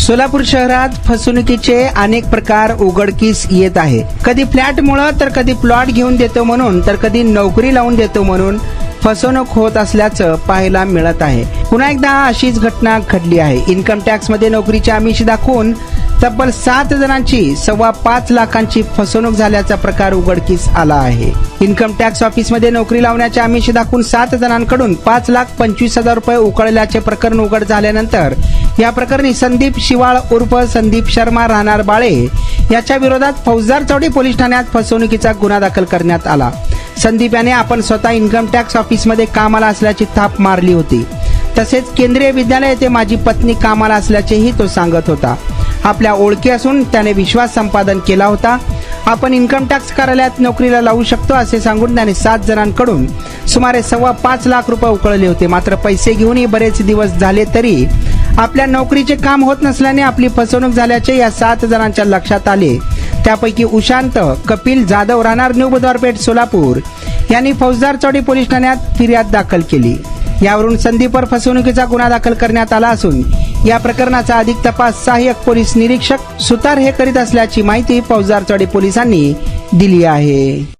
सोलापूर शहरात फसवणुकीचे अनेक प्रकार उघडकीस येत आहे। कधी फ्लॅटमुळे तर कधी प्लॉट घेऊन देतो म्हणून तर कधी नोकरी लावून देतो म्हणून फसवणूक होत असल्याचं पाहायला मिळत आहे। पुन्हा एकदा अशीच घटना घडली आहे। इन्कम टॅक्स मध्ये नोकरीचे आमिष दाखवून तब्बल 7 जणांची 5.25 लाखांची फसवणूक झाल्याचा प्रकार उघडकीस आला आहे। इन्कम टॅक्स ऑफिस मध्ये नोकरी लावण्याचे आमिष दाखवून 7 जणांकडून 5,25,000 रुपये उकळल्याचे प्रकरण उघड झाल्यानंतर या प्रकरणी संदीप शिवाळ उर्फ संदीप शर्मा राहणार बाळे याच्या विरोधात फौजदार चौडी पोलीस ठाण्यात फसवणुकीचा गुन्हा दाखल करण्यात आला। संदीप याने आपण स्वतः इन्कम टॅक्स ऑफिस मध्ये कामाला असल्याची थाप मारली होती। तसेच केंद्रीय विद्यालय येथे माझी पत्नी कामाला असल्याचेही तो सांगत होता। आपल्या ओळखी असून त्याने विश्वास संपादन केला होता। आपण इन्कम टॅक्स कार्यालयात नोकरीला लावू शकतो असे सांगून त्याने 7 जणांकडून सुमारे 5.25 लाख रुपये उकळले होते। मात्र पैसे घेऊनही बरेच दिवस झाले तरी आपल्या नोकरीचे काम होत नसल्याने आपली फसवणूक झाल्याचे या 7 जणांच्या लक्षात आले। त्यापैकी उशांत कपिल जाधव राहणार न्यू बुधवारपेठ सोलापूर यांनी फौजदार चौडी पोलीस ठाण्यात फिर्याद दाखल केली। यावरून संदीपवर फसवणुकीचा गुन्हा दाखल करण्यात आला असून या प्रकरणाचा अधिक तपास सहाय्यक पोलीस निरीक्षक सुतार हे करीत असल्याची माहिती फौजदार चौडी पोलिसांनी दिली आहे।